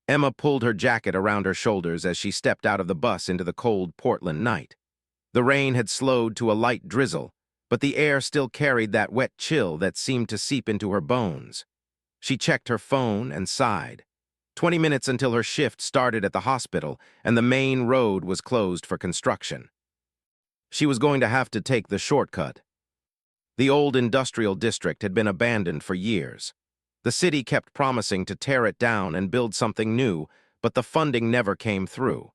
Emma pulled her jacket around her shoulders as she stepped out of the bus into the cold Portland night. The rain had slowed to a light drizzle, but the air still carried that wet chill that seemed to seep into her bones. She checked her phone and sighed. 20 minutes until her shift started at the hospital, and the main road was closed for construction. She was going to have to take the shortcut. The old industrial district had been abandoned for years. The city kept promising to tear it down and build something new, but the funding never came through.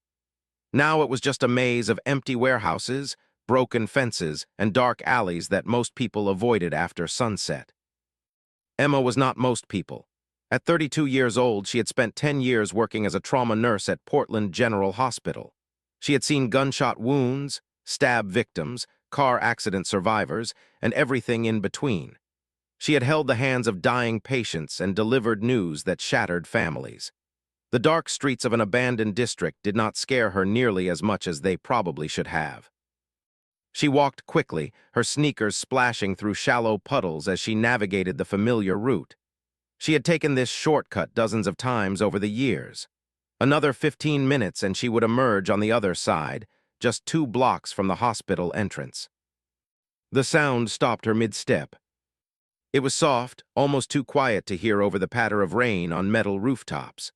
Now it was just a maze of empty warehouses, broken fences, and dark alleys that most people avoided after sunset. Emma was not most people. At 32 years old, she had spent 10 years working as a trauma nurse at Portland General Hospital. She had seen gunshot wounds, stab victims, car accident survivors, and everything in between. She had held the hands of dying patients and delivered news that shattered families. The dark streets of an abandoned district did not scare her nearly as much as they probably should have. She walked quickly, her sneakers splashing through shallow puddles as she navigated the familiar route. She had taken this shortcut dozens of times over the years. Another 15 minutes and she would emerge on the other side, just 2 blocks from the hospital entrance. The sound stopped her mid-step. It was soft, almost too quiet to hear over the patter of rain on metal rooftops.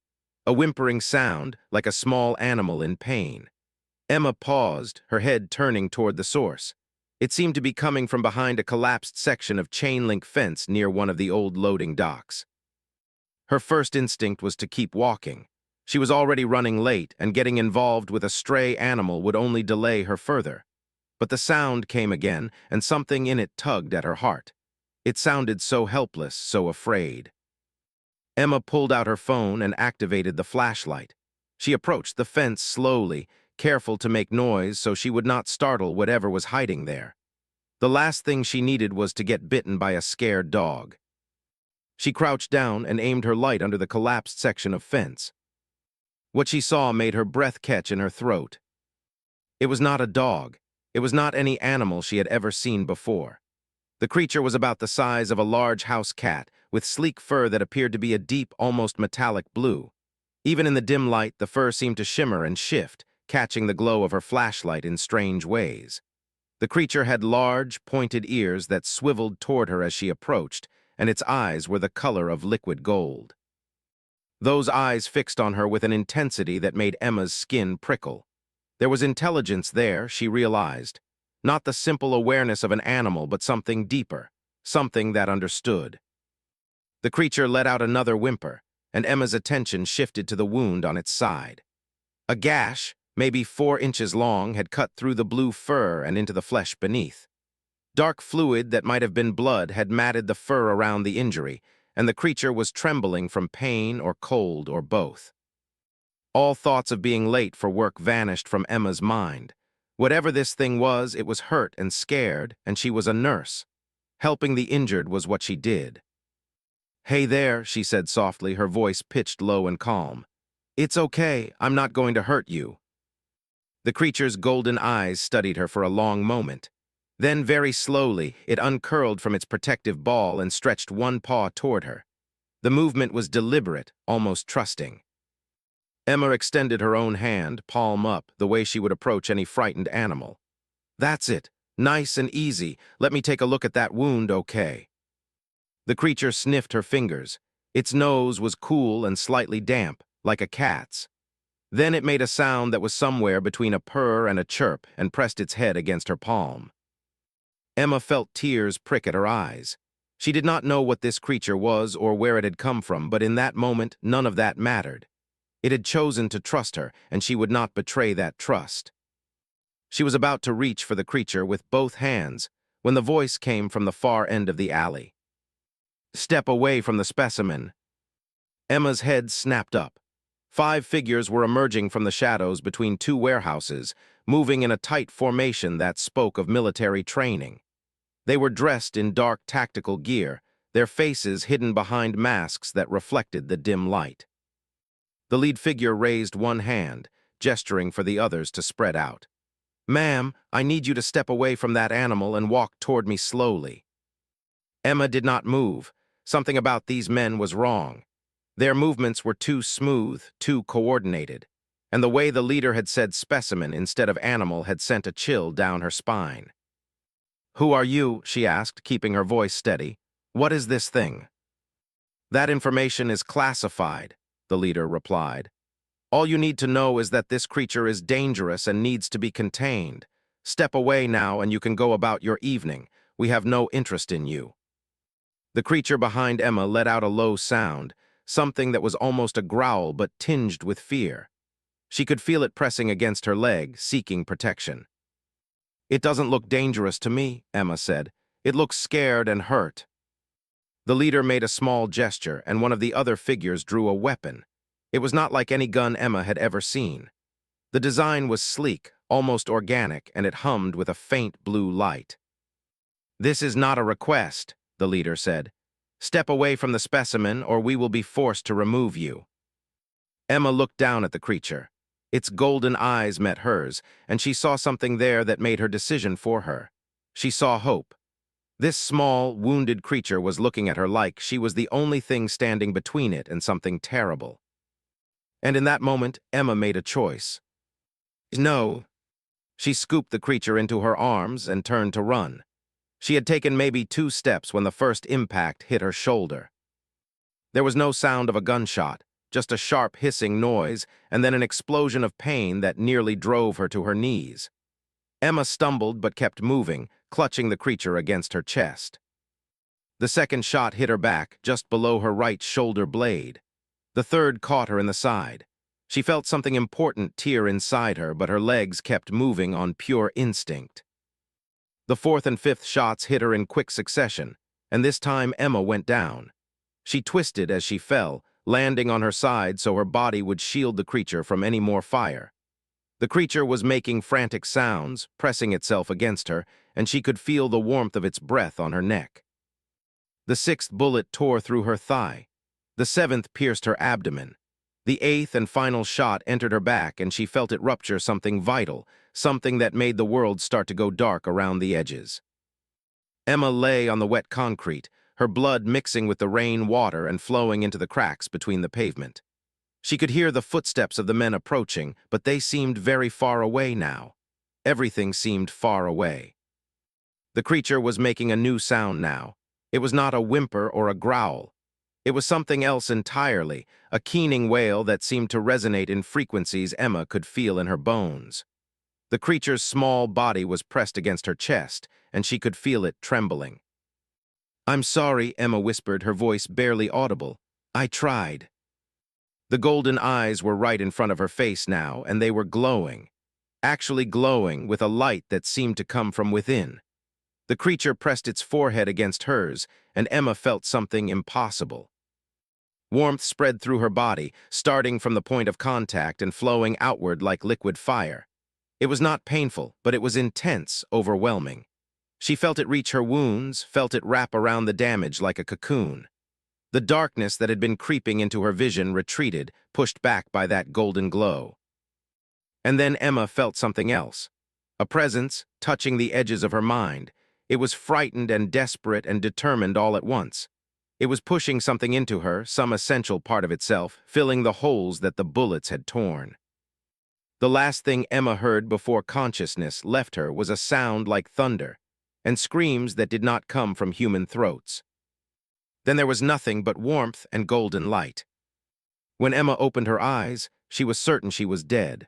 A whimpering sound, like a small animal in pain. Emma paused, her head turning toward the source. It seemed to be coming from behind a collapsed section of chain-link fence near one of the old loading docks. Her first instinct was to keep walking. She was already running late, and getting involved with a stray animal would only delay her further. But the sound came again, and something in it tugged at her heart. It sounded so helpless, so afraid. Emma pulled out her phone and activated the flashlight. She approached the fence slowly, careful to make noise so she would not startle whatever was hiding there. The last thing she needed was to get bitten by a scared dog. She crouched down and aimed her light under the collapsed section of fence. What she saw made her breath catch in her throat. It was not a dog. It was not any animal she had ever seen before. The creature was about the size of a large house cat, with sleek fur that appeared to be a deep, almost metallic blue. Even in the dim light, the fur seemed to shimmer and shift, catching the glow of her flashlight in strange ways. The creature had large, pointed ears that swiveled toward her as she approached, and its eyes were the color of liquid gold. Those eyes fixed on her with an intensity that made Emma's skin prickle. There was intelligence there, she realized. Not the simple awareness of an animal, but something deeper, something that understood. The creature let out another whimper, and Emma's attention shifted to the wound on its side. A gash, maybe 4 inches long, had cut through the blue fur and into the flesh beneath. Dark fluid that might have been blood had matted the fur around the injury, and the creature was trembling from pain or cold or both. All thoughts of being late for work vanished from Emma's mind. Whatever this thing was, it was hurt and scared, and she was a nurse. Helping the injured was what she did. "Hey there," she said softly, her voice pitched low and calm. "It's okay, I'm not going to hurt you." The creature's golden eyes studied her for a long moment. Then, very slowly, it uncurled from its protective ball and stretched one paw toward her. The movement was deliberate, almost trusting. Emma extended her own hand, palm up, the way she would approach any frightened animal. "That's it. Nice and easy. Let me take a look at that wound, okay?" The creature sniffed her fingers. Its nose was cool and slightly damp, like a cat's. Then it made a sound that was somewhere between a purr and a chirp and pressed its head against her palm. Emma felt tears prick at her eyes. She did not know what this creature was or where it had come from, but in that moment, none of that mattered. It had chosen to trust her, and she would not betray that trust. She was about to reach for the creature with both hands when the voice came from the far end of the alley. "Step away from the specimen." Emma's head snapped up. 5 figures were emerging from the shadows between 2 warehouses, moving in a tight formation that spoke of military training. They were dressed in dark tactical gear, their faces hidden behind masks that reflected the dim light. The lead figure raised one hand, gesturing for the others to spread out. "Ma'am, I need you to step away from that animal and walk toward me slowly." Emma did not move. Something about these men was wrong. Their movements were too smooth, too coordinated, and the way the leader had said specimen instead of animal had sent a chill down her spine. "Who are you?" she asked, keeping her voice steady. "What is this thing?" "That information is classified," the leader replied. "All you need to know is that this creature is dangerous and needs to be contained. Step away now and you can go about your evening. We have no interest in you." The creature behind Emma let out a low sound, something that was almost a growl but tinged with fear. She could feel it pressing against her leg, seeking protection. "It doesn't look dangerous to me," Emma said. "It looks scared and hurt." The leader made a small gesture, and one of the other figures drew a weapon. It was not like any gun Emma had ever seen. The design was sleek, almost organic, and it hummed with a faint blue light. "This is not a request," the leader said. "Step away from the specimen or we will be forced to remove you." Emma looked down at the creature. Its golden eyes met hers, and she saw something there that made her decision for her. She saw hope. This small, wounded creature was looking at her like she was the only thing standing between it and something terrible. And in that moment, Emma made a choice. "No." She scooped the creature into her arms and turned to run. She had taken maybe 2 steps when the first impact hit her shoulder. There was no sound of a gunshot, just a sharp hissing noise, and then an explosion of pain that nearly drove her to her knees. Emma stumbled but kept moving, clutching the creature against her chest. The second shot hit her back, just below her right shoulder blade. The third caught her in the side. She felt something important tear inside her, but her legs kept moving on pure instinct. The fourth and fifth shots hit her in quick succession, and this time Emma went down. She twisted as she fell, landing on her side so her body would shield the creature from any more fire. The creature was making frantic sounds, pressing itself against her, and she could feel the warmth of its breath on her neck. The sixth bullet tore through her thigh. The seventh pierced her abdomen. The eighth and final shot entered her back, and she felt it rupture something vital, something that made the world start to go dark around the edges. Emma lay on the wet concrete, her blood mixing with the rain water and flowing into the cracks between the pavement. She could hear the footsteps of the men approaching, but they seemed very far away now. Everything seemed far away. The creature was making a new sound now. It was not a whimper or a growl. It was something else entirely, a keening wail that seemed to resonate in frequencies Emma could feel in her bones. The creature's small body was pressed against her chest, and she could feel it trembling. "I'm sorry," Emma whispered, her voice barely audible. "I tried." The golden eyes were right in front of her face now, and they were glowing. Actually glowing with a light that seemed to come from within. The creature pressed its forehead against hers, and Emma felt something impossible. Warmth spread through her body, starting from the point of contact and flowing outward like liquid fire. It was not painful, but it was intense, overwhelming. She felt it reach her wounds, felt it wrap around the damage like a cocoon. The darkness that had been creeping into her vision retreated, pushed back by that golden glow. And then Emma felt something else. A presence, touching the edges of her mind. It was frightened and desperate and determined all at once. It was pushing something into her, some essential part of itself, filling the holes that the bullets had torn. The last thing Emma heard before consciousness left her was a sound like thunder, and screams that did not come from human throats. Then there was nothing but warmth and golden light. When Emma opened her eyes, she was certain she was dead.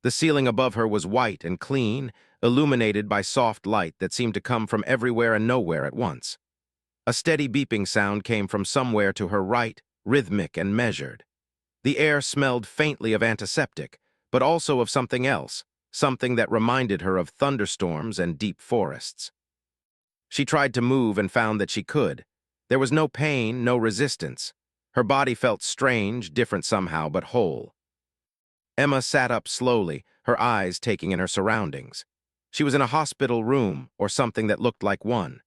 The ceiling above her was white and clean, illuminated by soft light that seemed to come from everywhere and nowhere at once. A steady beeping sound came from somewhere to her right, rhythmic and measured. The air smelled faintly of antiseptic, but also of something else, something that reminded her of thunderstorms and deep forests. She tried to move and found that she could. There was no pain, no resistance. Her body felt strange, different somehow, but whole. Emma sat up slowly, her eyes taking in her surroundings. She was in a hospital room, or something that looked like one.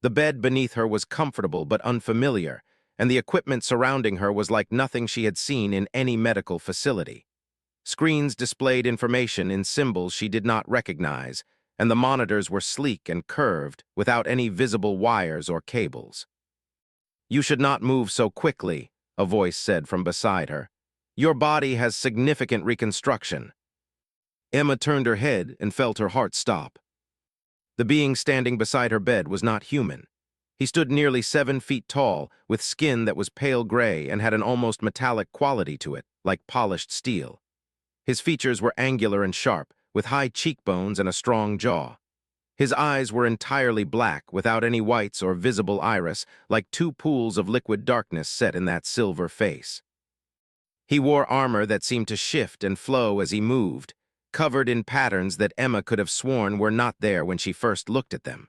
The bed beneath her was comfortable but unfamiliar, and the equipment surrounding her was like nothing she had seen in any medical facility. Screens displayed information in symbols she did not recognize, and the monitors were sleek and curved, without any visible wires or cables. "You should not move so quickly," a voice said from beside her. "Your body has significant reconstruction." Emma turned her head and felt her heart stop. The being standing beside her bed was not human. He stood nearly 7 feet tall, with skin that was pale gray and had an almost metallic quality to it, like polished steel. His features were angular and sharp, with high cheekbones and a strong jaw. His eyes were entirely black, without any whites or visible iris, like 2 pools of liquid darkness set in that silver face. He wore armor that seemed to shift and flow as he moved, covered in patterns that Emma could have sworn were not there when she first looked at them.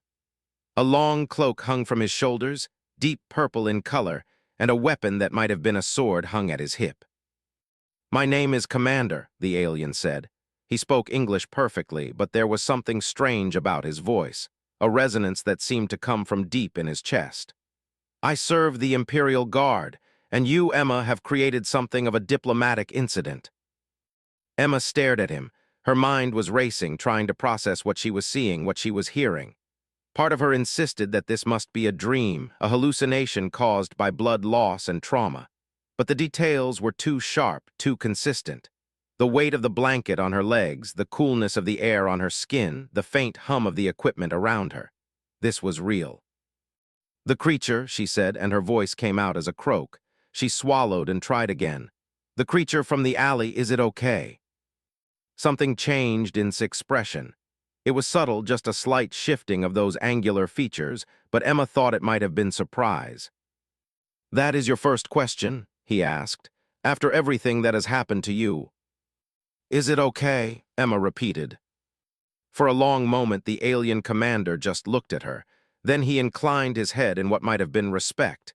A long cloak hung from his shoulders, deep purple in color, and a weapon that might have been a sword hung at his hip. "My name is Commander," the alien said. He spoke English perfectly, but there was something strange about his voice, a resonance that seemed to come from deep in his chest. "I serve the Imperial Guard, and you, Emma, have created something of a diplomatic incident." Emma stared at him. Her mind was racing, trying to process what she was seeing, what she was hearing. Part of her insisted that this must be a dream, a hallucination caused by blood loss and trauma. But the details were too sharp, too consistent. The weight of the blanket on her legs, the coolness of the air on her skin, the faint hum of the equipment around her. This was real. "The creature," she said, and her voice came out as a croak. She swallowed and tried again. "The creature from the alley, is it okay?" Something changed in its expression. It was subtle, just a slight shifting of those angular features, but Emma thought it might have been surprise. "That is your first question?" he asked. "After everything that has happened to you?" "Is it okay?" Emma repeated. For a long moment, the alien commander just looked at her. Then he inclined his head in what might have been respect.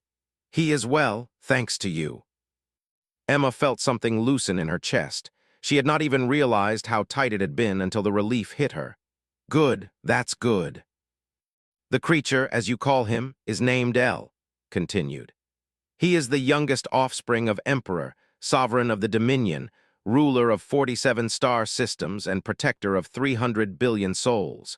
"He is well, thanks to you." Emma felt something loosen in her chest. She had not even realized how tight it had been until the relief hit her. "Good, that's good." "The creature, as you call him, is named El," continued. "He is the youngest offspring of Emperor, sovereign of the Dominion, ruler of 47 star systems and protector of 300 billion souls.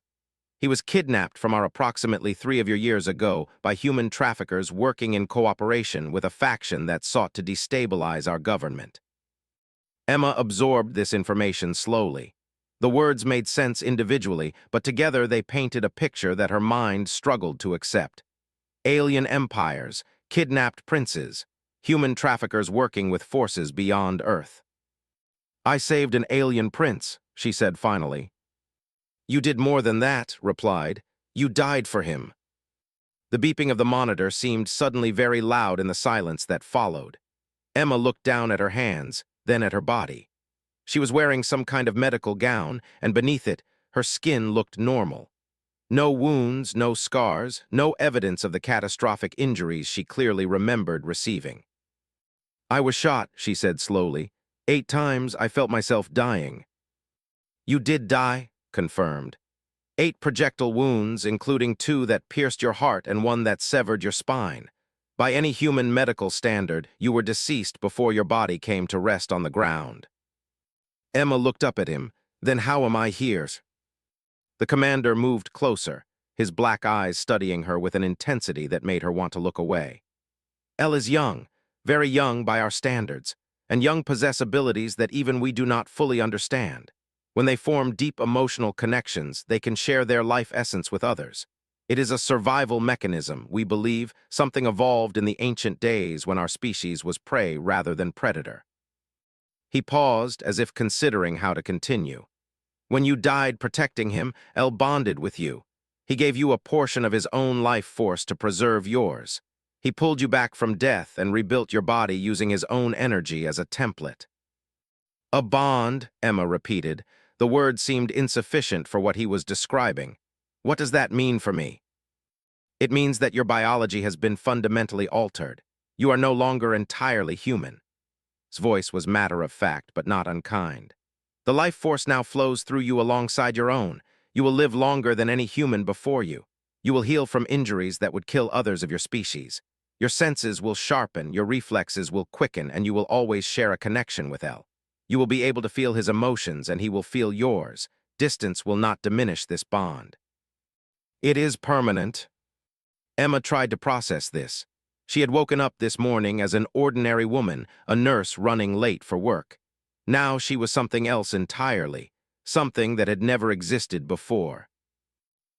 He was kidnapped from our approximately 3 of your years ago by human traffickers working in cooperation with a faction that sought to destabilize our government." Emma absorbed this information slowly. The words made sense individually, but together they painted a picture that her mind struggled to accept. Alien empires, kidnapped princes, human traffickers working with forces beyond Earth. "I saved an alien prince," she said finally. "You did more than that," replied. "You died for him." The beeping of the monitor seemed suddenly very loud in the silence that followed. Emma looked down at her hands, then at her body. She was wearing some kind of medical gown, and beneath it, her skin looked normal. No wounds, no scars, no evidence of the catastrophic injuries she clearly remembered receiving. "I was shot," she said slowly. 8 times I felt myself dying." "You did die," confirmed. 8 projectile wounds, including 2 that pierced your heart and 1 that severed your spine. By any human medical standard, you were deceased before your body came to rest on the ground." Emma looked up at him. "Then how am I here?" The commander moved closer, his black eyes studying her with an intensity that made her want to look away. "El is young, very young by our standards, and young possess abilities that even we do not fully understand. When they form deep emotional connections, they can share their life essence with others. It is a survival mechanism, we believe, something evolved in the ancient days when our species was prey rather than predator." He paused, as if considering how to continue. "When you died protecting him, El bonded with you. He gave you a portion of his own life force to preserve yours. He pulled you back from death and rebuilt your body using his own energy as a template." "A bond," Emma repeated. The word seemed insufficient for what he was describing. "What does that mean for me?" "It means that your biology has been fundamentally altered. You are no longer entirely human." His voice was matter-of-fact, but not unkind. "The life force now flows through you alongside your own. You will live longer than any human before you. You will heal from injuries that would kill others of your species. Your senses will sharpen, your reflexes will quicken, and you will always share a connection with El. You will be able to feel his emotions, and he will feel yours. Distance will not diminish this bond." "It is permanent." Emma tried to process this. She had woken up this morning as an ordinary woman, a nurse running late for work. Now she was something else entirely, something that had never existed before.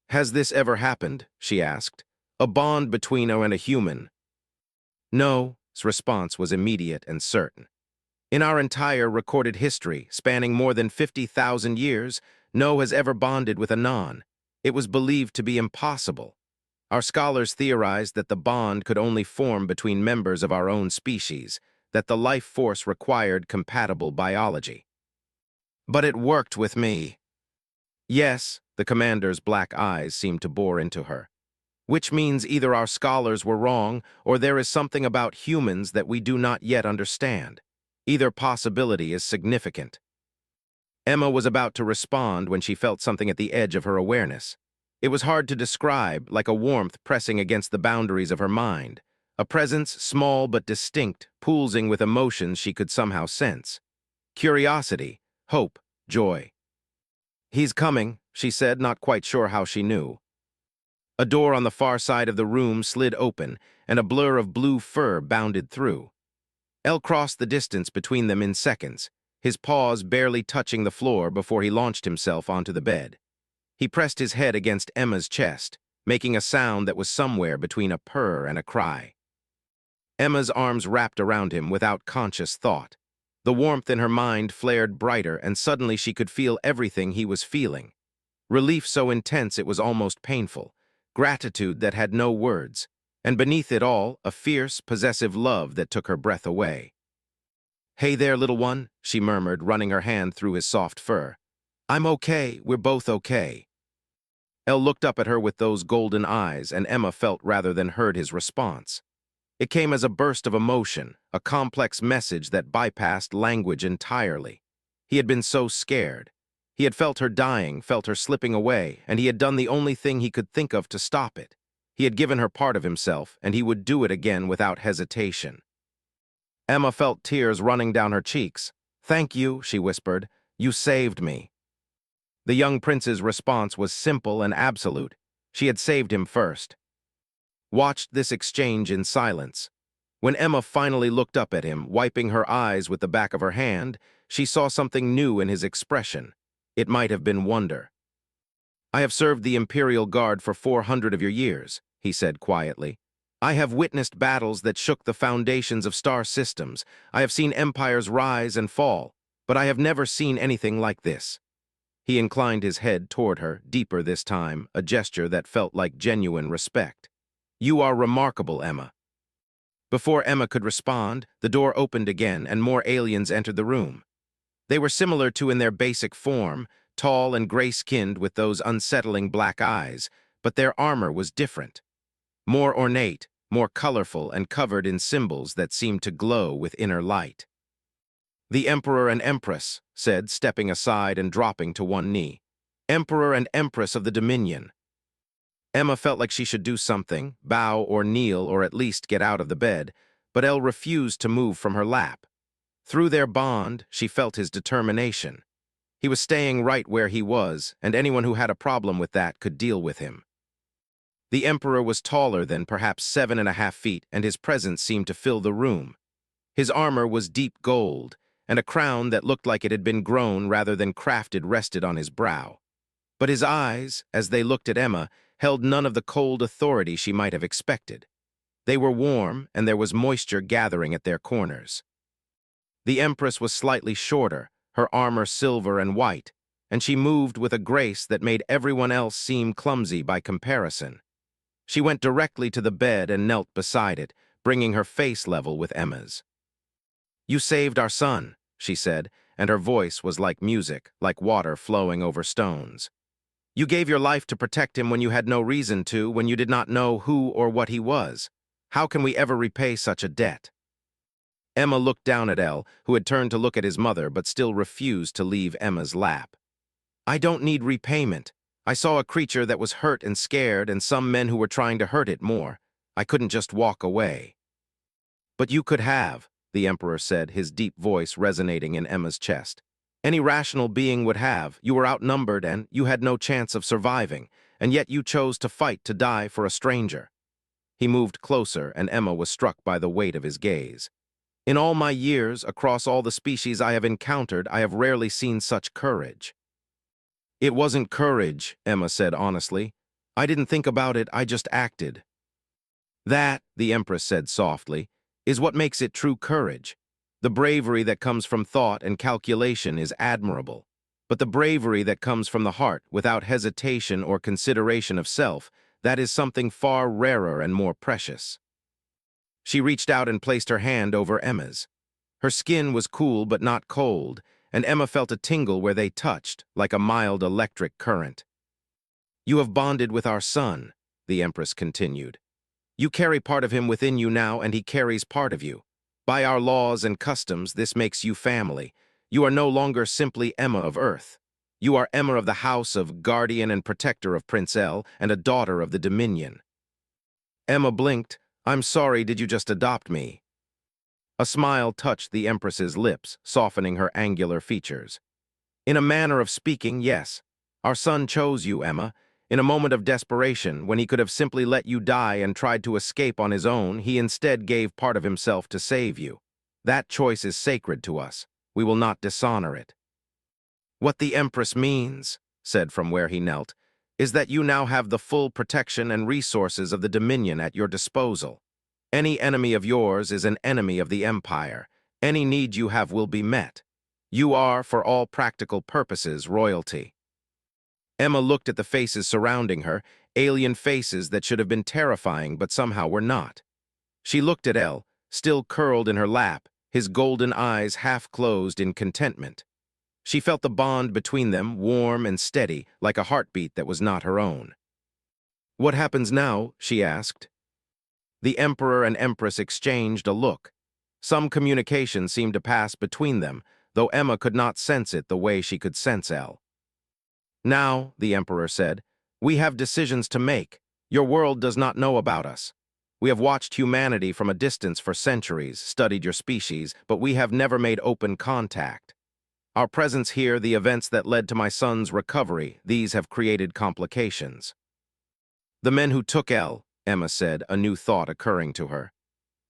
"Has this ever happened?" she asked. "A bond between her and a human?" No, his response was immediate and certain. In our entire recorded history, spanning more than 50,000 years, no has ever bonded with a non. It was believed to be impossible. Our scholars theorized that the bond could only form between members of our own species, that the life force required compatible biology. But it worked with me. Yes, the commander's black eyes seemed to bore into her. Which means either our scholars were wrong or there is something about humans that we do not yet understand. Either possibility is significant. Emma was about to respond when she felt something at the edge of her awareness. It was hard to describe, like a warmth pressing against the boundaries of her mind. A presence, small but distinct, pulsing with emotions she could somehow sense. Curiosity, hope, joy. "He's coming," she said, not quite sure how she knew. A door on the far side of the room slid open, and a blur of blue fur bounded through. El crossed the distance between them in seconds, his paws barely touching the floor before he launched himself onto the bed. He pressed his head against Emma's chest, making a sound that was somewhere between a purr and a cry. Emma's arms wrapped around him without conscious thought. The warmth in her mind flared brighter, and suddenly she could feel everything he was feeling. Relief so intense it was almost painful, gratitude that had no words, and beneath it all, a fierce, possessive love that took her breath away. "Hey there, little one," she murmured, running her hand through his soft fur. "I'm okay, we're both okay." El looked up at her with those golden eyes, and Emma felt rather than heard his response. It came as a burst of emotion, a complex message that bypassed language entirely. He had been so scared. He had felt her dying, felt her slipping away, and he had done the only thing he could think of to stop it. He had given her part of himself, and he would do it again without hesitation. Emma felt tears running down her cheeks. "Thank you," she whispered. "You saved me." The young prince's response was simple and absolute. She had saved him first. Watched this exchange in silence. When Emma finally looked up at him, wiping her eyes with the back of her hand, she saw something new in his expression. It might have been wonder. "I have served the Imperial Guard for 400 of your years," he said quietly. "I have witnessed battles that shook the foundations of star systems. I have seen empires rise and fall, but I have never seen anything like this." He inclined his head toward her, deeper this time, a gesture that felt like genuine respect. "You are remarkable, Emma." Before Emma could respond, the door opened again and more aliens entered the room. They were similar to in their basic form, tall and gray-skinned with those unsettling black eyes, but their armor was different. More ornate, more colorful, and covered in symbols that seemed to glow with inner light. "The Emperor and Empress," said, stepping aside and dropping to one knee. "Emperor and Empress of the Dominion." Emma felt like she should do something, bow or kneel or at least get out of the bed, but El refused to move from her lap. Through their bond, she felt his determination. He was staying right where he was, and anyone who had a problem with that could deal with him. The Emperor was taller than perhaps 7.5 feet, and his presence seemed to fill the room. His armor was deep gold, and a crown that looked like it had been grown rather than crafted rested on his brow. But his eyes, as they looked at Emma, held none of the cold authority she might have expected. They were warm, and there was moisture gathering at their corners. The Empress was slightly shorter, her armor silver and white, and she moved with a grace that made everyone else seem clumsy by comparison. She went directly to the bed and knelt beside it, bringing her face level with Emma's. "You saved our son," she said, and her voice was like music, like water flowing over stones. "You gave your life to protect him when you had no reason to, when you did not know who or what he was. How can we ever repay such a debt?" Emma looked down at El, who had turned to look at his mother but still refused to leave Emma's lap. "I don't need repayment. I saw a creature that was hurt and scared and some men who were trying to hurt it more. I couldn't just walk away." "But you could have," the Emperor said, his deep voice resonating in Emma's chest. "Any rational being would have. You were outnumbered and you had no chance of surviving, and yet you chose to fight to die for a stranger." He moved closer, and Emma was struck by the weight of his gaze. In all my years, across all the species I have encountered, I have rarely seen such courage. It wasn't courage, Emma said honestly. I didn't think about it, I just acted. That, the Empress said softly, is what makes it true courage. The bravery that comes from thought and calculation is admirable. But the bravery that comes from the heart, without hesitation or consideration of self, that is something far rarer and more precious. She reached out and placed her hand over Emma's. Her skin was cool but not cold, and Emma felt a tingle where they touched, like a mild electric current. You have bonded with our son, the Empress continued. You carry part of him within you now, and he carries part of you. By our laws and customs, this makes you family. You are no longer simply Emma of Earth. You are Emma of the house of guardian and protector of Prince El, and a daughter of the Dominion. Emma blinked. I'm sorry, did you just adopt me? A smile touched the Empress's lips, softening her angular features. In a manner of speaking, yes. Our son chose you, Emma. In a moment of desperation, when he could have simply let you die and tried to escape on his own, he instead gave part of himself to save you. That choice is sacred to us. We will not dishonor it. What the Empress means, said from where he knelt, is that you now have the full protection and resources of the Dominion at your disposal. Any enemy of yours is an enemy of the Empire. Any need you have will be met. You are, for all practical purposes, royalty. Emma looked at the faces surrounding her, alien faces that should have been terrifying but somehow were not. She looked at El, still curled in her lap, his golden eyes half closed in contentment. She felt the bond between them, warm and steady, like a heartbeat that was not her own. What happens now? She asked. The Emperor and Empress exchanged a look. Some communication seemed to pass between them, though Emma could not sense it the way she could sense El. Now, the Emperor said, we have decisions to make. Your world does not know about us. We have watched humanity from a distance for centuries, studied your species, but we have never made open contact. Our presence here, the events that led to my son's recovery, these have created complications. The men who took El, Emma said, a new thought occurring to her.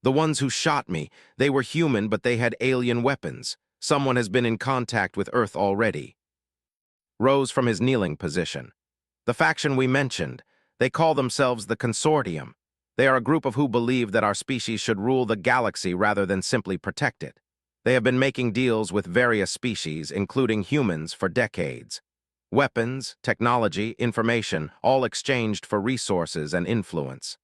The ones who shot me, they were human, but they had alien weapons. Someone has been in contact with Earth already. Rose from his kneeling position. The faction we mentioned, they call themselves the Consortium. They are a group of who believe that our species should rule the galaxy rather than simply protect it. They have been making deals with various species, including humans, for decades. Weapons, technology, information, all exchanged for resources and influence.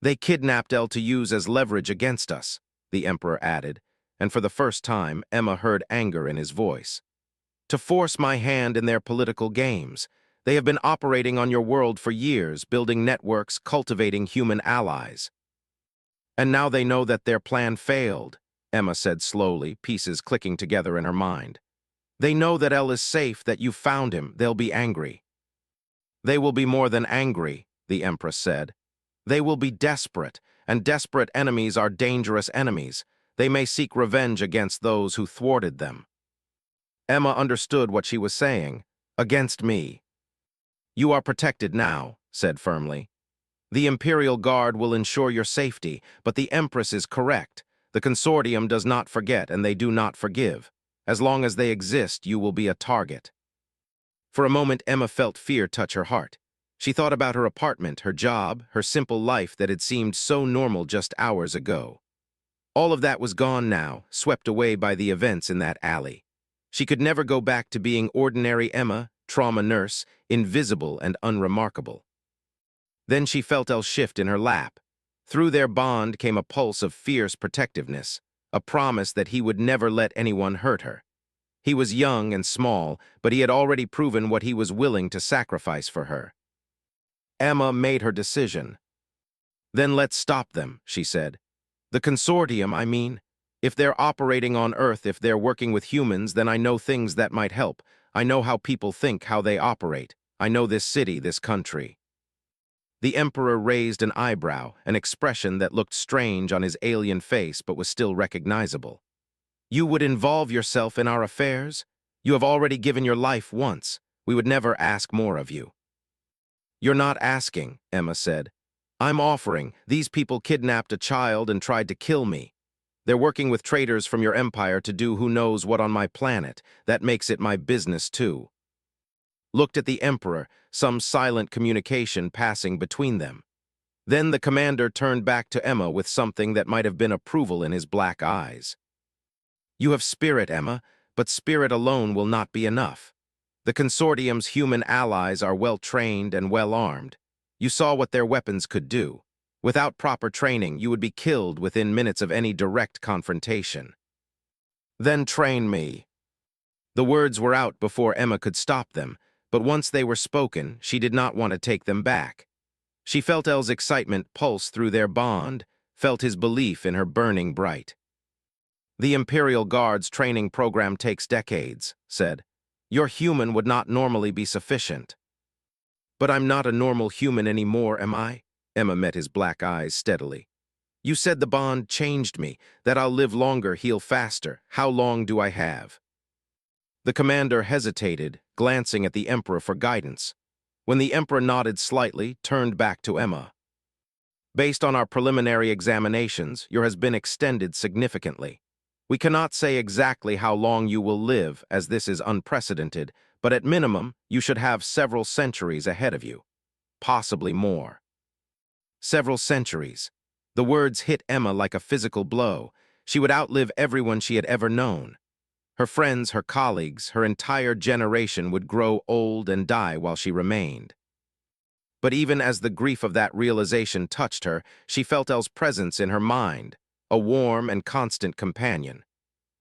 They kidnapped El to use as leverage against us, the Emperor added, and for the first time, Emma heard anger in his voice. To force my hand in their political games. They have been operating on your world for years, building networks, cultivating human allies. And now they know that their plan failed, Emma said slowly, pieces clicking together in her mind. They know that El is safe, that you found him. They'll be angry. They will be more than angry, the Empress said. They will be desperate, and desperate enemies are dangerous enemies. They may seek revenge against those who thwarted them. Emma understood what she was saying. Against me. You are protected now, said firmly. The Imperial Guard will ensure your safety, but the Empress is correct. The Consortium does not forget, and they do not forgive. As long as they exist, you will be a target. For a moment, Emma felt fear touch her heart. She thought about her apartment, her job, her simple life that had seemed so normal just hours ago. All of that was gone now, swept away by the events in that alley. She could never go back to being ordinary Emma, trauma nurse, invisible and unremarkable. Then she felt El shift in her lap. Through their bond came a pulse of fierce protectiveness, a promise that he would never let anyone hurt her. He was young and small, but he had already proven what he was willing to sacrifice for her. Emma made her decision. Then let's stop them, she said. The Consortium, I mean. If they're operating on Earth, if they're working with humans, then I know things that might help. I know how people think, how they operate. I know this city, this country. The Emperor raised an eyebrow, an expression that looked strange on his alien face but was still recognizable. You would involve yourself in our affairs? You have already given your life once. We would never ask more of you. You're not asking, Emma said. I'm offering. These people kidnapped a child and tried to kill me. They're working with traitors from your empire to do who knows what on my planet. That makes it my business, too. Looked at the Emperor, some silent communication passing between them. Then the commander turned back to Emma with something that might have been approval in his black eyes. You have spirit, Emma, but spirit alone will not be enough. The consortium's human allies are well-trained and well-armed. You saw what their weapons could do. Without proper training, you would be killed within minutes of any direct confrontation. Then train me. The words were out before Emma could stop them, but once they were spoken, she did not want to take them back. She felt El's excitement pulse through their bond, felt his belief in her burning bright. The Imperial Guard's training program takes decades, said. Your human would not normally be sufficient. But I'm not a normal human anymore, am I? Emma met his black eyes steadily. You said the bond changed me, that I'll live longer, heal faster. How long do I have? The commander hesitated, glancing at the Emperor for guidance. When the Emperor nodded slightly, turned back to Emma. Based on our preliminary examinations, yours has been extended significantly. We cannot say exactly how long you will live, as this is unprecedented, but at minimum, you should have several centuries ahead of you. Possibly more. Several centuries. The words hit Emma like a physical blow. She would outlive everyone she had ever known. Her friends, her colleagues, her entire generation would grow old and die while she remained. But even as the grief of that realization touched her, she felt El's presence in her mind, a warm and constant companion.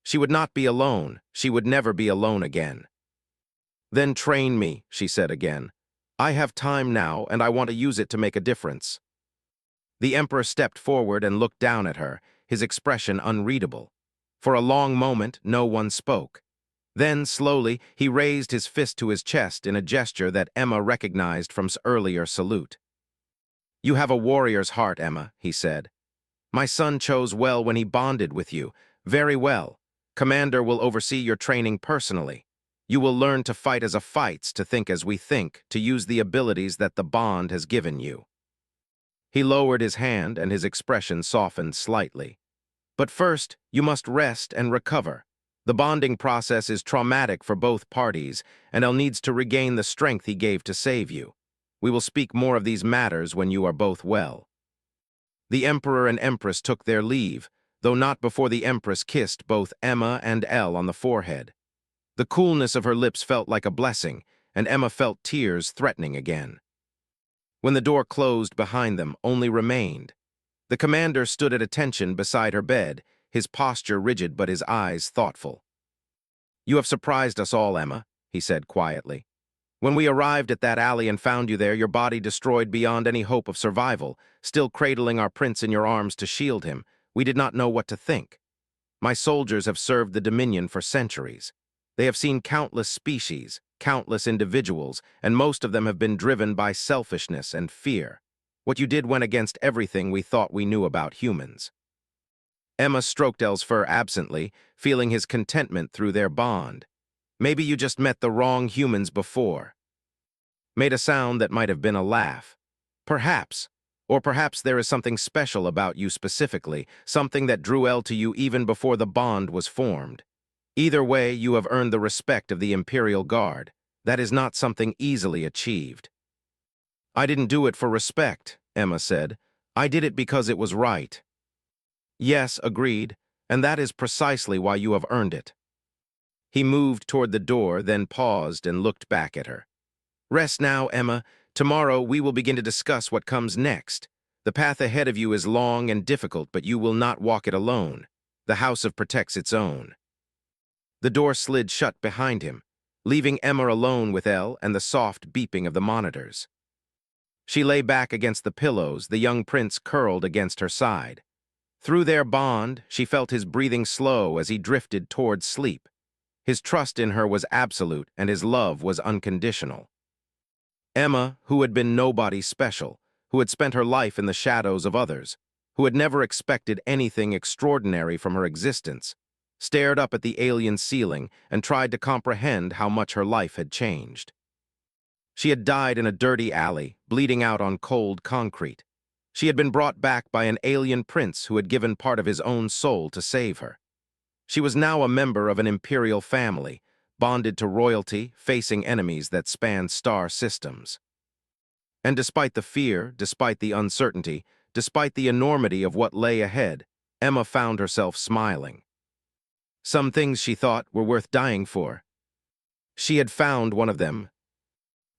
She would not be alone. She would never be alone again. Then train me, she said again. I have time now, and I want to use it to make a difference. The Emperor stepped forward and looked down at her, his expression unreadable. For a long moment, no one spoke. Then, slowly, he raised his fist to his chest in a gesture that Emma recognized from his earlier salute. You have a warrior's heart, Emma, he said. My son chose well when he bonded with you. Very well. Commander will oversee your training personally. You will learn to fight as a fights, to think as we think, to use the abilities that the bond has given you. He lowered his hand and his expression softened slightly. But first, you must rest and recover. The bonding process is traumatic for both parties, and El needs to regain the strength he gave to save you. We will speak more of these matters when you are both well. The Emperor and Empress took their leave, though not before the Empress kissed both Emma and El on the forehead. The coolness of her lips felt like a blessing, and Emma felt tears threatening again. When the door closed behind them, only remained. The commander stood at attention beside her bed, his posture rigid but his eyes thoughtful. You have surprised us all, Emma, he said quietly. When we arrived at that alley and found you there, your body destroyed beyond any hope of survival, still cradling our prince in your arms to shield him, we did not know what to think. My soldiers have served the Dominion for centuries. They have seen countless species, countless individuals, and most of them have been driven by selfishness and fear. What you did went against everything we thought we knew about humans. Emma stroked El's fur absently, feeling his contentment through their bond. Maybe you just met the wrong humans before. Made a sound that might have been a laugh. Perhaps. Or perhaps there is something special about you specifically, something that drew El to you even before the bond was formed. Either way, you have earned the respect of the Imperial Guard. That is not something easily achieved. I didn't do it for respect, Emma said. I did it because it was right. Yes, agreed, and that is precisely why you have earned it. He moved toward the door, then paused and looked back at her. Rest now, Emma. Tomorrow we will begin to discuss what comes next. The path ahead of you is long and difficult, but you will not walk it alone. The house protects its own. The door slid shut behind him, leaving Emma alone with El and the soft beeping of the monitors. She lay back against the pillows, the young prince curled against her side. Through their bond, she felt his breathing slow as he drifted towards sleep. His trust in her was absolute, and his love was unconditional. Emma, who had been nobody special, who had spent her life in the shadows of others, who had never expected anything extraordinary from her existence, stared up at the alien ceiling and tried to comprehend how much her life had changed. She had died in a dirty alley, bleeding out on cold concrete. She had been brought back by an alien prince who had given part of his own soul to save her. She was now a member of an imperial family, bonded to royalty, facing enemies that spanned star systems. And despite the fear, despite the uncertainty, despite the enormity of what lay ahead, Emma found herself smiling. Some things she thought were worth dying for. She had found one of them.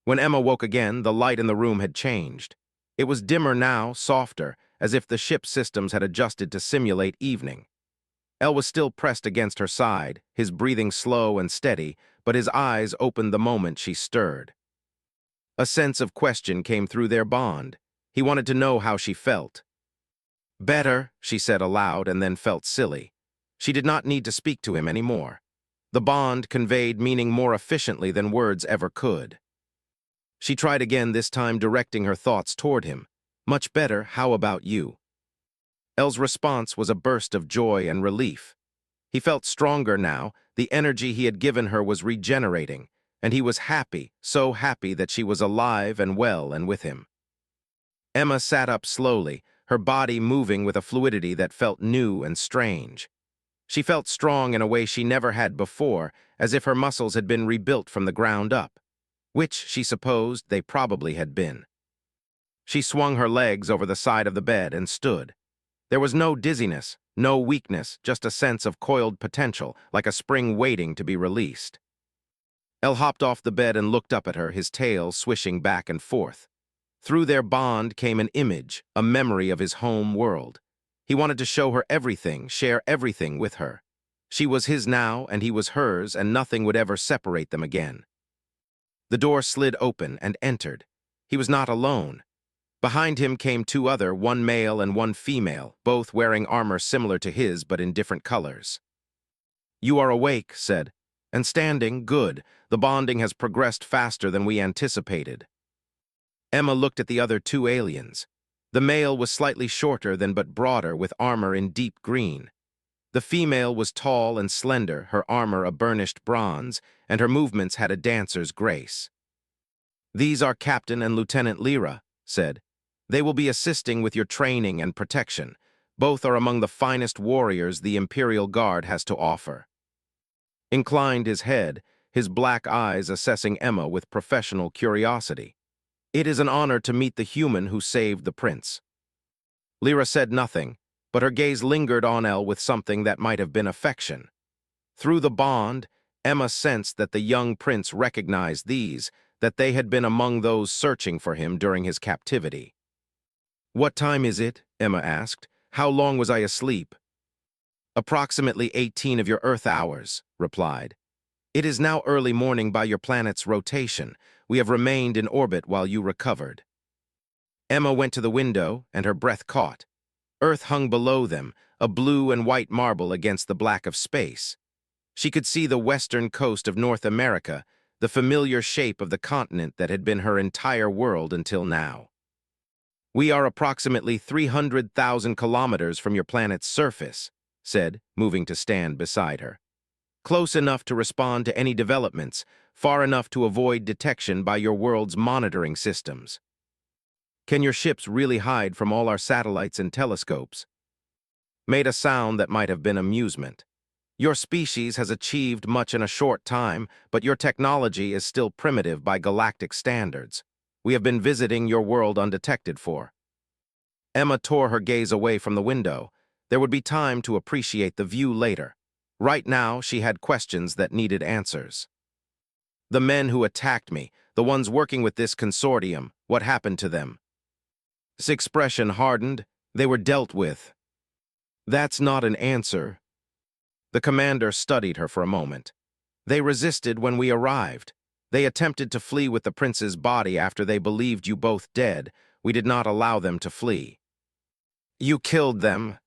When Emma woke again, the light in the room had changed. It was dimmer now, softer, as if the ship's systems had adjusted to simulate evening. El was still pressed against her side, his breathing slow and steady, but his eyes opened the moment she stirred. A sense of question came through their bond. He wanted to know how she felt. "Better," she said aloud, and then felt silly. She did not need to speak to him anymore. The bond conveyed meaning more efficiently than words ever could. She tried again, this time directing her thoughts toward him. "Much better, how about you?" El's response was a burst of joy and relief. He felt stronger now, the energy he had given her was regenerating, and he was happy, so happy that she was alive and well and with him. Emma sat up slowly, her body moving with a fluidity that felt new and strange. She felt strong in a way she never had before, as if her muscles had been rebuilt from the ground up, which, she supposed, they probably had been. She swung her legs over the side of the bed and stood. There was no dizziness, no weakness, just a sense of coiled potential, like a spring waiting to be released. El hopped off the bed and looked up at her, his tail swishing back and forth. Through their bond came an image, a memory of his home world. He wanted to show her everything, share everything with her. She was his now, and he was hers, and nothing would ever separate them again. The door slid open and entered. He was not alone. Behind him came two other, one male and one female, both wearing armor similar to his but in different colors. "You are awake," said, "and standing, good. The bonding has progressed faster than we anticipated." Emma looked at the other two aliens. The male was slightly shorter than but broader, with armor in deep green. The female was tall and slender, her armor a burnished bronze, and her movements had a dancer's grace. "These are Captain and Lieutenant Lyra," said. "They will be assisting with your training and protection. Both are among the finest warriors the Imperial Guard has to offer." Inclined his head, his black eyes assessing Emma with professional curiosity. "It is an honor to meet the human who saved the prince." Lyra said nothing, but her gaze lingered on El with something that might have been affection. Through the bond, Emma sensed that the young prince recognized these, that they had been among those searching for him during his captivity. "What time is it?" Emma asked. "How long was I asleep?" "Approximately 18 of your Earth hours," replied. "It is now early morning by your planet's rotation. We have remained in orbit while you recovered." Emma went to the window, and her breath caught. Earth hung below them, a blue and white marble against the black of space. She could see the western coast of North America, the familiar shape of the continent that had been her entire world until now. "We are approximately 300,000 kilometers from your planet's surface," said, moving to stand beside her. "Close enough to respond to any developments, far enough to avoid detection by your world's monitoring systems. Can your ships really hide from all our satellites and telescopes?" Made a sound that might have been amusement. "Your species has achieved much in a short time, but your technology is still primitive by galactic standards. We have been visiting your world undetected for." Emma tore her gaze away from the window. There would be time to appreciate the view later. Right now, she had questions that needed answers. "The men who attacked me, the ones working with this consortium, what happened to them?" His expression hardened. "They were dealt with." "That's not an answer." The commander studied her for a moment. "They resisted when we arrived. They attempted to flee with the prince's body after they believed you both dead. We did not allow them to flee." "You killed them."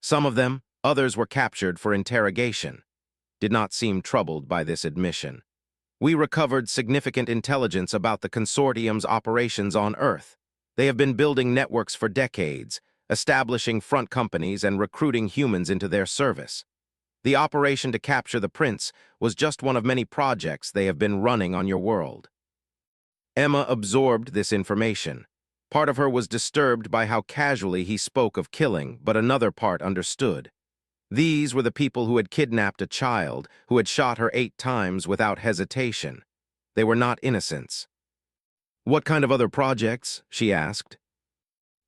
"Some of them, others were captured for interrogation." Did not seem troubled by this admission. "We recovered significant intelligence about the consortium's operations on Earth. They have been building networks for decades, establishing front companies and recruiting humans into their service. The operation to capture the prince was just one of many projects they have been running on your world." Emma absorbed this information. Part of her was disturbed by how casually he spoke of killing, but another part understood. These were the people who had kidnapped a child, who had shot her 8 times without hesitation. They were not innocents. "What kind of other projects?" she asked.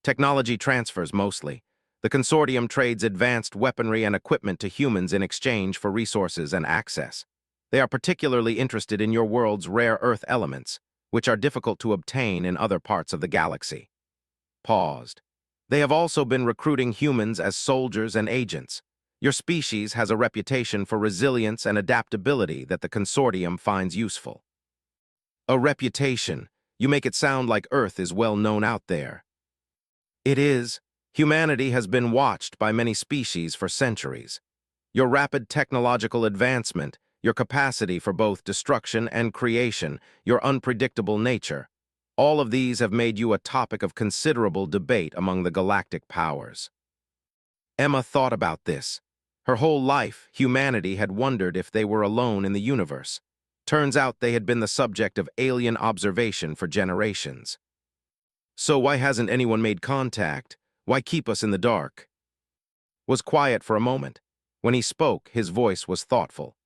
"Technology transfers, mostly. The consortium trades advanced weaponry and equipment to humans in exchange for resources and access. They are particularly interested in your world's rare Earth elements, which are difficult to obtain in other parts of the galaxy." Paused. "They have also been recruiting humans as soldiers and agents. Your species has a reputation for resilience and adaptability that the consortium finds useful." "A reputation? You make it sound like Earth is well known out there." "It is. Humanity has been watched by many species for centuries. Your rapid technological advancement, your capacity for both destruction and creation, your unpredictable nature, all of these have made you a topic of considerable debate among the galactic powers." Emma thought about this. Her whole life, humanity had wondered if they were alone in the universe. Turns out they had been the subject of alien observation for generations. "So why hasn't anyone made contact? Why keep us in the dark?" Was quiet for a moment. When he spoke, his voice was thoughtful.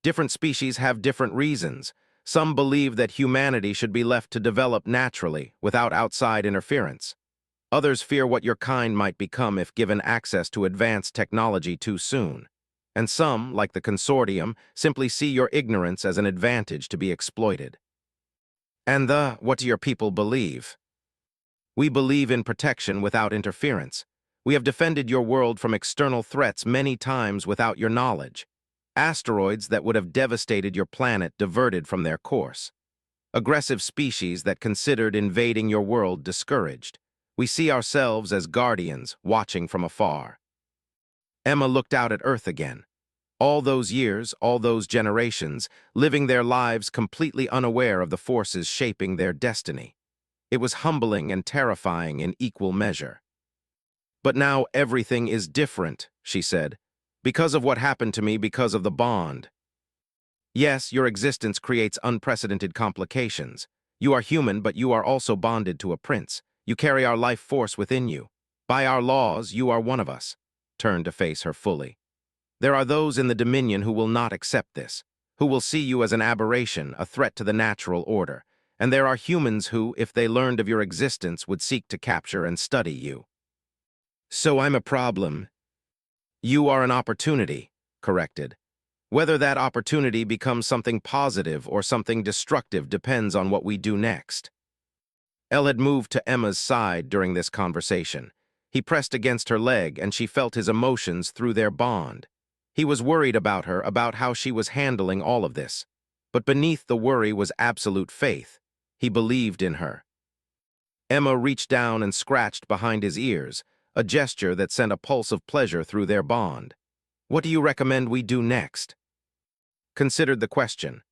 "Different species have different reasons. Some believe that humanity should be left to develop naturally, without outside interference. Others fear what your kind might become if given access to advanced technology too soon. And some, like the consortium, simply see your ignorance as an advantage to be exploited." "And what do your people believe?" "We believe in protection without interference. We have defended your world from external threats many times without your knowledge. Asteroids that would have devastated your planet diverted from their course. Aggressive species that considered invading your world discouraged. We see ourselves as guardians, watching from afar." Emma looked out at Earth again. All those years, all those generations, living their lives completely unaware of the forces shaping their destiny. It was humbling and terrifying in equal measure. "But now everything is different," she said. "Because of what happened to me, because of the bond. Yes, your existence creates unprecedented complications. You are human, but you are also bonded to a prince. You carry our life force within you. By our laws, you are one of us." Turned to face her fully. "There are those in the Dominion who will not accept this, who will see you as an aberration, a threat to the natural order. And there are humans who, if they learned of your existence, would seek to capture and study you." "So I'm a problem." "You are an opportunity," corrected. "Whether that opportunity becomes something positive or something destructive depends on what we do next." Elle had moved to Emma's side during this conversation. He pressed against her leg, and she felt his emotions through their bond. He was worried about her, about how she was handling all of this. But beneath the worry was absolute faith. He believed in her. Emma reached down and scratched behind his ears, a gesture that sent a pulse of pleasure through their bond. "What do you recommend we do next?" Considered the question.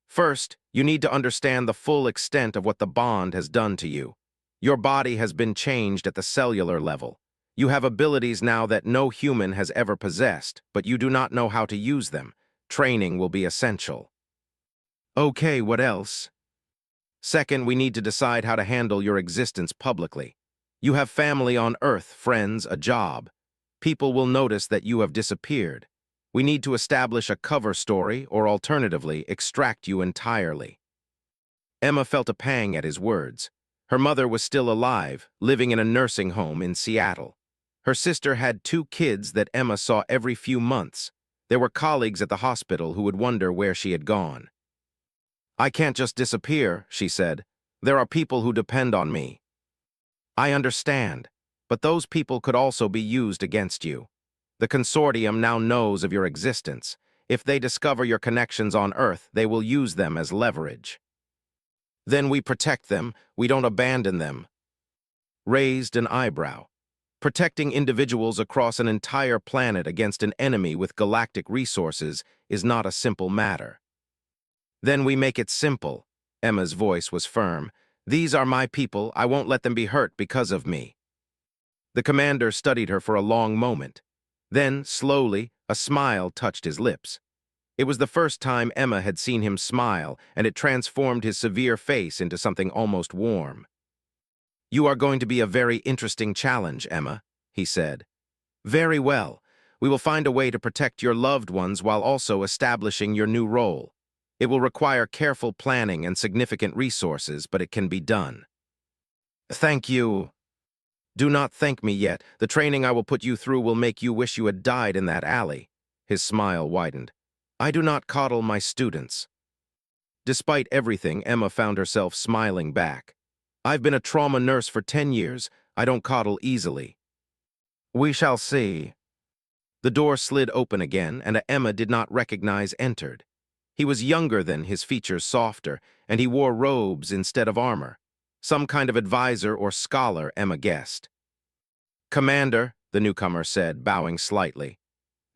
"First, you need to understand the full extent of what the bond has done to you. Your body has been changed at the cellular level. You have abilities now that no human has ever possessed, but you do not know how to use them. Training will be essential." "Okay, what else?" "Second, we need to decide how to handle your existence publicly. You have family on Earth, friends, a job. People will notice that you have disappeared. We need to establish a cover story, or alternatively, extract you entirely." Emma felt a pang at his words. Her mother was still alive, living in a nursing home in Seattle. Her sister had 2 kids that Emma saw every few months. There were colleagues at the hospital who would wonder where she had gone. "I can't just disappear," she said. "There are people who depend on me." "I understand, but those people could also be used against you. The consortium now knows of your existence. If they discover your connections on Earth, they will use them as leverage." "Then we protect them, we don't abandon them." Raised an eyebrow. Protecting individuals across an entire planet against an enemy with galactic resources is not a simple matter. "Then we make it simple." Emma's voice was firm. "These are my people, I won't let them be hurt because of me." The commander studied her for a long moment. Then, slowly, a smile touched his lips. It was the first time Emma had seen him smile, and it transformed his severe face into something almost warm. "You are going to be a very interesting challenge, Emma," he said. "Very well. We will find a way to protect your loved ones while also establishing your new role. It will require careful planning and significant resources, but it can be done." "Thank you." "Do not thank me yet. The training I will put you through will make you wish you had died in that alley." His smile widened. "I do not coddle my students." Despite everything, Emma found herself smiling back. "I've been a trauma nurse for 10 years. I don't coddle easily." "We shall see." The door slid open again, and a Emma did not recognize entered. He was younger than, his features softer, and he wore robes instead of armor. Some kind of advisor or scholar, Emma guessed. "Commander," the newcomer said, bowing slightly.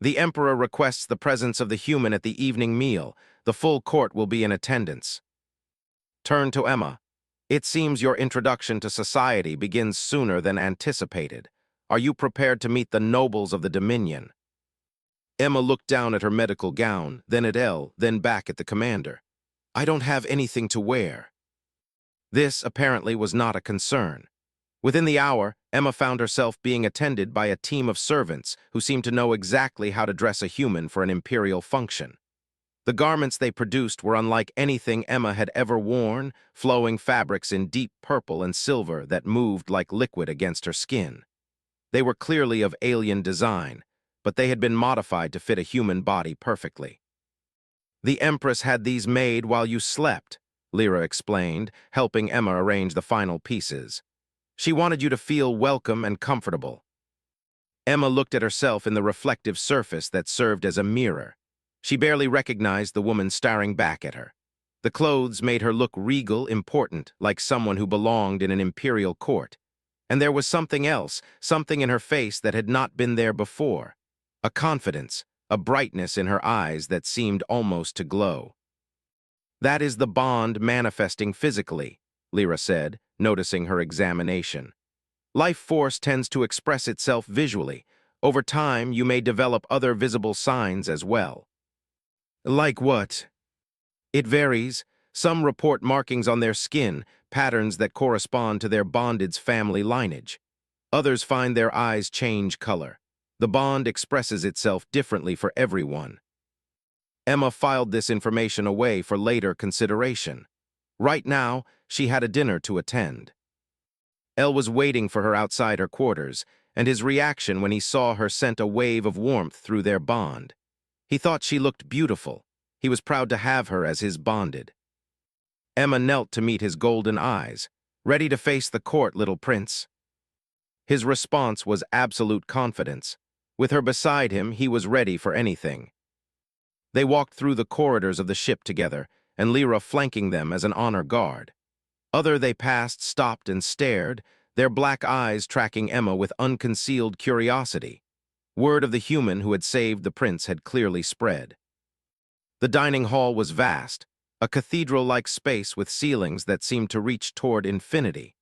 "The Emperor requests the presence of the human at the evening meal. The full court will be in attendance." Turned to Emma. "It seems your introduction to society begins sooner than anticipated. Are you prepared to meet the nobles of the Dominion?" Emma looked down at her medical gown, then at Elle, then back at the commander. "I don't have anything to wear." This, apparently, was not a concern. Within the hour, Emma found herself being attended by a team of servants who seemed to know exactly how to dress a human for an imperial function. The garments they produced were unlike anything Emma had ever worn, flowing fabrics in deep purple and silver that moved like liquid against her skin. They were clearly of alien design, but they had been modified to fit a human body perfectly. "The Empress had these made while you slept," Lyra explained, helping Emma arrange the final pieces. "She wanted you to feel welcome and comfortable." Emma looked at herself in the reflective surface that served as a mirror. She barely recognized the woman staring back at her. The clothes made her look regal, important, like someone who belonged in an imperial court. And there was something else, something in her face that had not been there before. A confidence, a brightness in her eyes that seemed almost to glow. "That is the bond manifesting physically," Lyra said, noticing her examination. "Life force tends to express itself visually. Over time, you may develop other visible signs as well." "Like what?" "It varies. Some report markings on their skin, patterns that correspond to their bonded's family lineage. Others find their eyes change color. The bond expresses itself differently for everyone." Emma filed this information away for later consideration. Right now, she had a dinner to attend. Elle was waiting for her outside her quarters, and his reaction when he saw her sent a wave of warmth through their bond. He thought she looked beautiful. He was proud to have her as his bonded. Emma knelt to meet his golden eyes. "Ready to face the court, little prince?" His response was absolute confidence. With her beside him, he was ready for anything. They walked through the corridors of the ship together, and Lyra flanking them as an honor guard. Other they passed stopped and stared, their black eyes tracking Emma with unconcealed curiosity. Word of the human who had saved the prince had clearly spread. The dining hall was vast, a cathedral-like space with ceilings that seemed to reach toward infinity.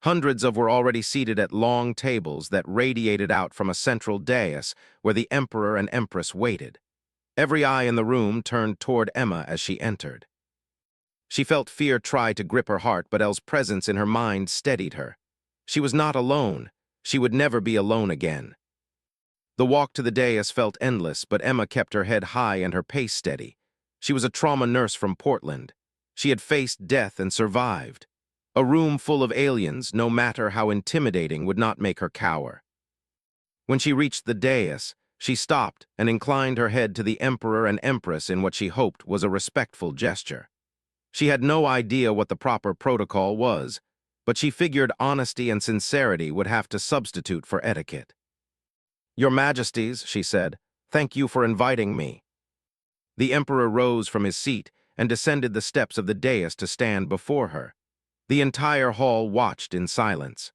Hundreds were already seated at long tables that radiated out from a central dais where the emperor and empress waited. Every eye in the room turned toward Emma as she entered. She felt fear try to grip her heart, but Elle's presence in her mind steadied her. She was not alone. She would never be alone again. The walk to the dais felt endless, but Emma kept her head high and her pace steady. She was a trauma nurse from Portland. She had faced death and survived. A room full of aliens, no matter how intimidating, would not make her cower. When she reached the dais, she stopped and inclined her head to the emperor and empress in what she hoped was a respectful gesture. She had no idea what the proper protocol was, but she figured honesty and sincerity would have to substitute for etiquette. "Your Majesties," she said, "thank you for inviting me." The emperor rose from his seat and descended the steps of the dais to stand before her. The entire hall watched in silence.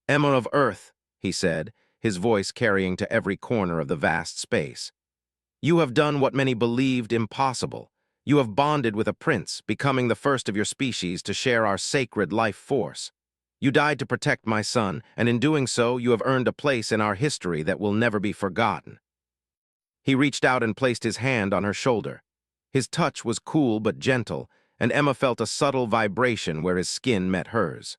"Emma of Earth," he said, his voice carrying to every corner of the vast space. "You have done what many believed impossible. You have bonded with a prince, becoming the first of your species to share our sacred life force. You died to protect my son, and in doing so, you have earned a place in our history that will never be forgotten." He reached out and placed his hand on her shoulder. His touch was cool but gentle, and Emma felt a subtle vibration where his skin met hers.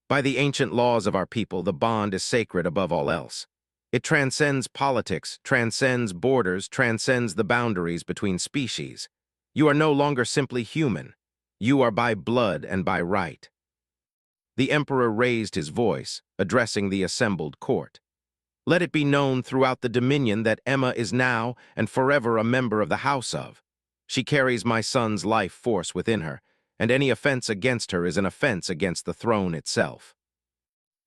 By the ancient laws of our people, the bond is sacred above all else. It transcends politics, transcends borders, transcends the boundaries between species. You are no longer simply human. You are by blood and by right. The emperor raised his voice, addressing the assembled court. Let it be known throughout the dominion that Emma is now and forever a member of the house of. She carries my son's life force within her, and any offense against her is an offense against the throne itself.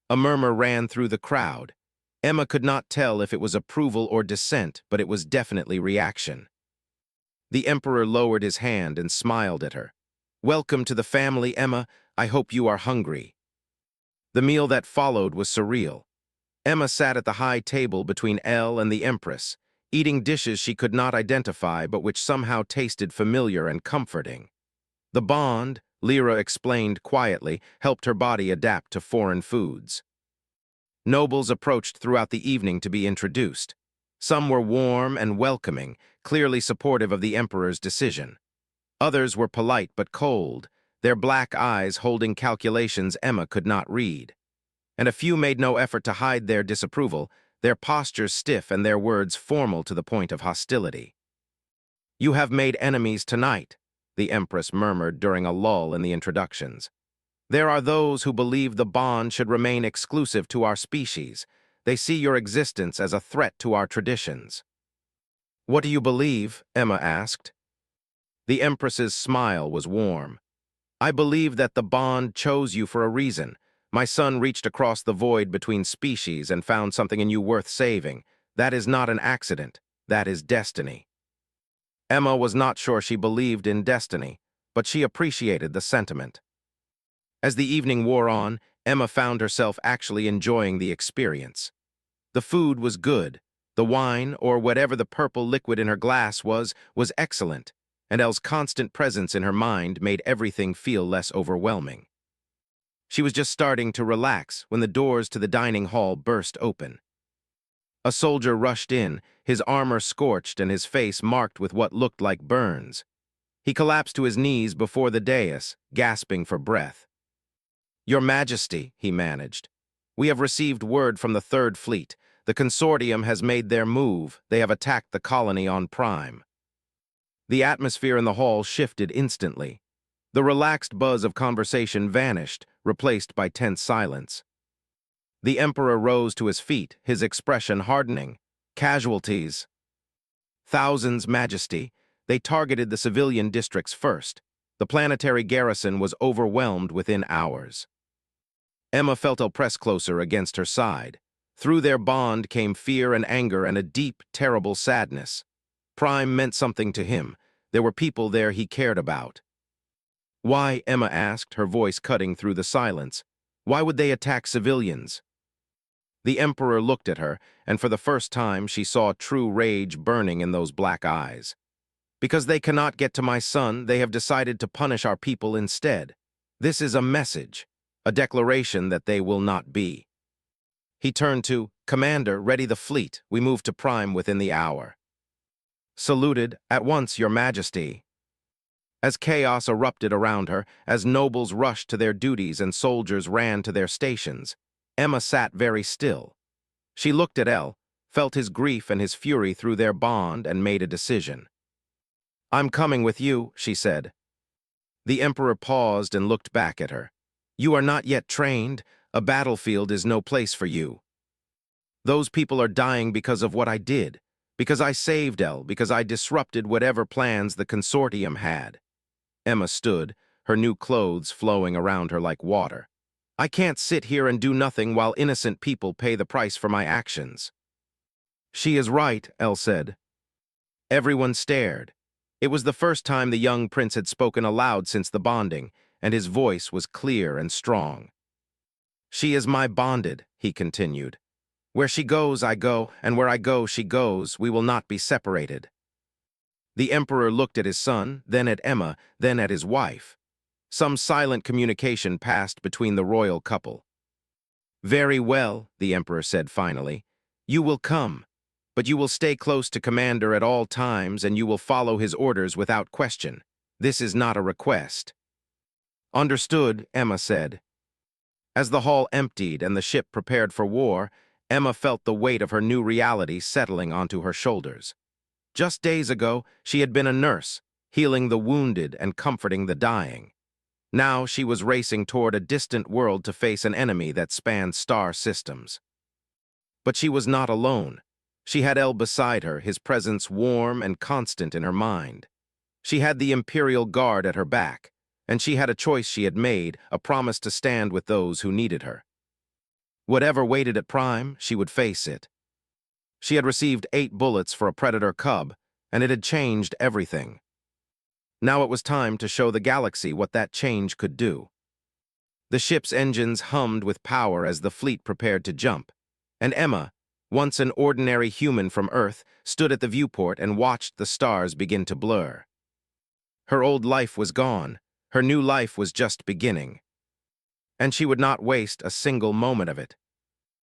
A murmur ran through the crowd. Emma could not tell if it was approval or dissent, but it was definitely reaction. The emperor lowered his hand and smiled at her. Welcome to the family, Emma. I hope you are hungry. The meal that followed was surreal. Emma sat at the high table between Elle and the Empress, eating dishes she could not identify but which somehow tasted familiar and comforting. The bond, Lyra explained quietly, helped her body adapt to foreign foods. Nobles approached throughout the evening to be introduced. Some were warm and welcoming, clearly supportive of the emperor's decision. Others were polite but cold, their black eyes holding calculations Emma could not read. And a few made no effort to hide their disapproval, their postures stiff and their words formal to the point of hostility. You have made enemies tonight, the Empress murmured during a lull in the introductions. There are those who believe the bond should remain exclusive to our species. They see your existence as a threat to our traditions. What do you believe? Emma asked. The Empress's smile was warm. I believe that the bond chose you for a reason. My son reached across the void between species and found something in you worth saving. That is not an accident. That is destiny. Emma was not sure she believed in destiny, but she appreciated the sentiment. As the evening wore on, Emma found herself actually enjoying the experience. The food was good. The wine, or whatever the purple liquid in her glass was excellent, and Elle's constant presence in her mind made everything feel less overwhelming. She was just starting to relax when the doors to the dining hall burst open. A soldier rushed in, his armor scorched and his face marked with what looked like burns. He collapsed to his knees before the dais, gasping for breath. Your Majesty, he managed. We have received word from the Third Fleet. The consortium has made their move. They have attacked the colony on Prime. The atmosphere in the hall shifted instantly. The relaxed buzz of conversation vanished, replaced by tense silence. The Emperor rose to his feet, his expression hardening. Casualties. Thousands, Majesty. They targeted the civilian districts first. The planetary garrison was overwhelmed within hours. Emma felt Elle press closer against her side. Through their bond came fear and anger and a deep, terrible sadness. Prime meant something to him. There were people there he cared about. Why, Emma asked, her voice cutting through the silence. Why would they attack civilians? The Emperor looked at her, and for the first time she saw true rage burning in those black eyes. Because they cannot get to my son, they have decided to punish our people instead. This is a message, a declaration that they will not be. He turned to, Commander, ready the fleet. We move to Prime within the hour. Saluted, at once, Your Majesty. As chaos erupted around her, as nobles rushed to their duties and soldiers ran to their stations, Emma sat very still. She looked at Elle, felt his grief and his fury through their bond, and made a decision. I'm coming with you, she said. The Emperor paused and looked back at her. You are not yet trained. A battlefield is no place for you. Those people are dying because of what I did, because I saved Elle, because I disrupted whatever plans the consortium had. Emma stood, her new clothes flowing around her like water. I can't sit here and do nothing while innocent people pay the price for my actions. She is right, Elle said. Everyone stared. It was the first time the young prince had spoken aloud since the bonding, and his voice was clear and strong. She is my bonded, he continued. Where she goes, I go, and where I go, she goes. We will not be separated. The Emperor looked at his son, then at Emma, then at his wife. Some silent communication passed between the royal couple. Very well, the Emperor said finally. You will come, but you will stay close to Commander at all times and you will follow his orders without question. This is not a request. Understood, Emma said. As the hall emptied and the ship prepared for war, Emma felt the weight of her new reality settling onto her shoulders. Just days ago, she had been a nurse, healing the wounded and comforting the dying. Now she was racing toward a distant world to face an enemy that spanned star systems. But she was not alone. She had El beside her, his presence warm and constant in her mind. She had the Imperial Guard at her back, and she had a choice she had made, a promise to stand with those who needed her. Whatever waited at Prime, she would face it. She had received 8 bullets for a predator cub, and it had changed everything. Now it was time to show the galaxy what that change could do. The ship's engines hummed with power as the fleet prepared to jump, and Emma, once an ordinary human from Earth, stood at the viewport and watched the stars begin to blur. Her old life was gone. Her new life was just beginning. And she would not waste a single moment of it.